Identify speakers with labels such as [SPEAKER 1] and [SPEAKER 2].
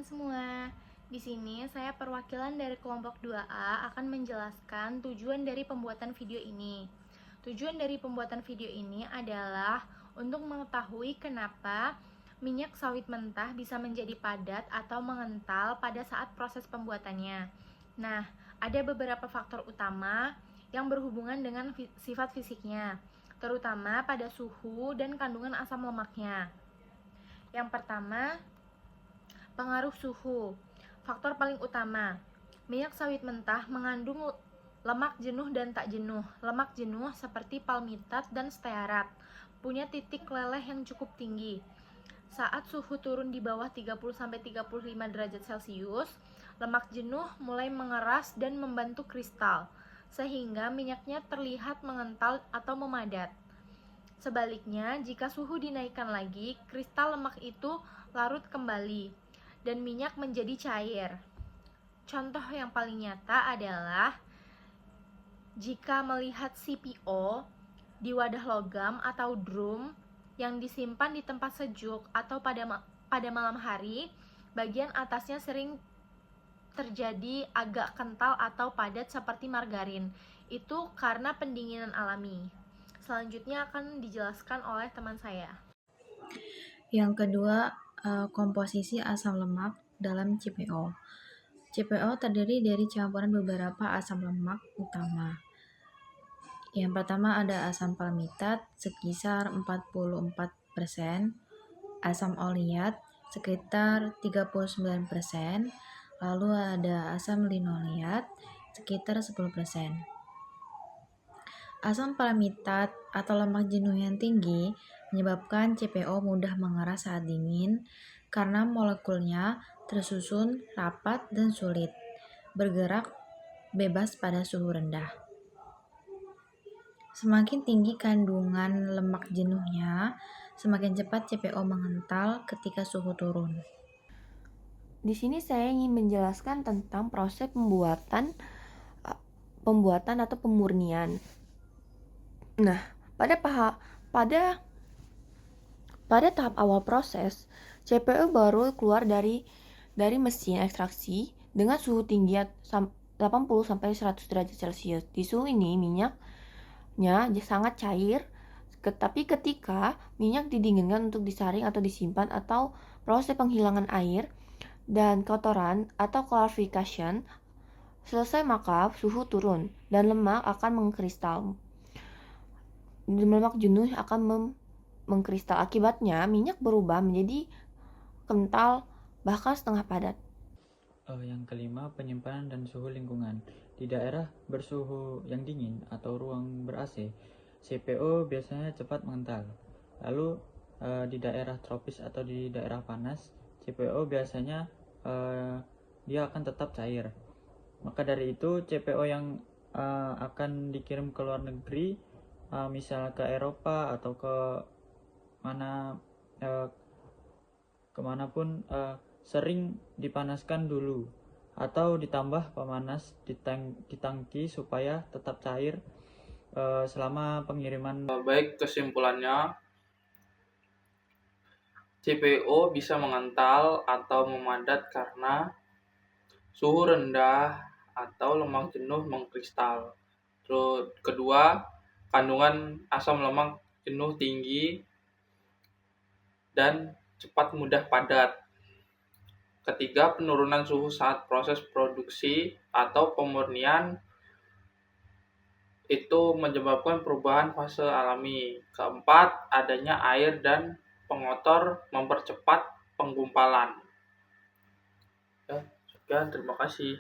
[SPEAKER 1] teman-teman semua. Di sini saya perwakilan dari kelompok 2A akan menjelaskan tujuan dari pembuatan video ini. Tujuan dari pembuatan video ini adalah untuk mengetahui kenapa minyak sawit mentah bisa menjadi padat atau mengental pada saat proses pembuatannya. Nah, ada beberapa faktor utama yang berhubungan dengan sifat fisiknya, terutama pada suhu dan kandungan asam lemaknya. Yang pertama, pengaruh suhu. Faktor paling utama, minyak sawit mentah mengandung lemak jenuh dan tak jenuh. Lemak jenuh seperti palmitat dan stearat punya titik leleh yang cukup tinggi. Saat suhu turun di bawah 30-35 derajat Celcius, lemak jenuh mulai mengeras dan membentuk kristal, sehingga minyaknya terlihat mengental atau memadat. Sebaliknya, jika suhu dinaikkan lagi, kristal lemak itu larut kembali dan minyak menjadi cair. Contoh yang paling nyata adalah jika melihat CPO di wadah logam atau drum yang disimpan di tempat sejuk atau pada malam hari, bagian atasnya sering terjadi agak kental atau padat seperti margarin. Itu karena pendinginan alami. Selanjutnya akan dijelaskan oleh teman saya.
[SPEAKER 2] Yang kedua, komposisi asam lemak dalam CPO. CPO terdiri dari campuran beberapa asam lemak utama. Yang pertama ada asam palmitat sekitar 44%, asam oleat sekitar 39%, lalu ada asam linoleat sekitar 10%. Asam palmitat atau lemak jenuh yang tinggi menyebabkan CPO mudah mengeras saat dingin karena molekulnya tersusun rapat dan sulit bergerak bebas pada suhu rendah. Semakin tinggi kandungan lemak jenuhnya, semakin cepat CPO mengental ketika suhu turun.
[SPEAKER 3] Di sini saya ingin menjelaskan tentang proses pembuatan atau pemurnian. Nah, pada tahap awal proses, CPO baru keluar dari mesin ekstraksi dengan suhu tinggi 80-100 derajat Celcius. Di suhu ini minyaknya sangat cair, tetapi ketika minyak didinginkan untuk disaring atau disimpan atau proses penghilangan air dan kotoran atau clarification selesai, maka suhu turun dan lemak akan mengkristal. Lemak jenuh akan mengkristal. Akibatnya minyak berubah menjadi kental bahkan setengah padat.
[SPEAKER 4] Yang kelima, penyimpanan dan suhu lingkungan. Di daerah bersuhu yang dingin atau ruang ber-AC, CPO biasanya cepat mengental. Lalu di daerah tropis atau di daerah panas, CPO biasanya dia akan tetap cair. Maka dari itu, CPO yang akan dikirim ke luar negeri, misal ke Eropa atau ke mana kemanapun, sering dipanaskan dulu atau ditambah pemanas di tangki supaya tetap cair selama pengiriman.
[SPEAKER 5] Baik, kesimpulannya, CPO bisa mengental atau memadat karena suhu rendah atau lemak jenuh mengkristal. Terus kedua, kandungan asam lemak jenuh tinggi dan cepat mudah padat. Ketiga, penurunan suhu saat proses produksi atau pemurnian itu menyebabkan perubahan fase alami. Keempat, adanya air dan pengotor mempercepat penggumpalan. Ya, sekian, terima kasih.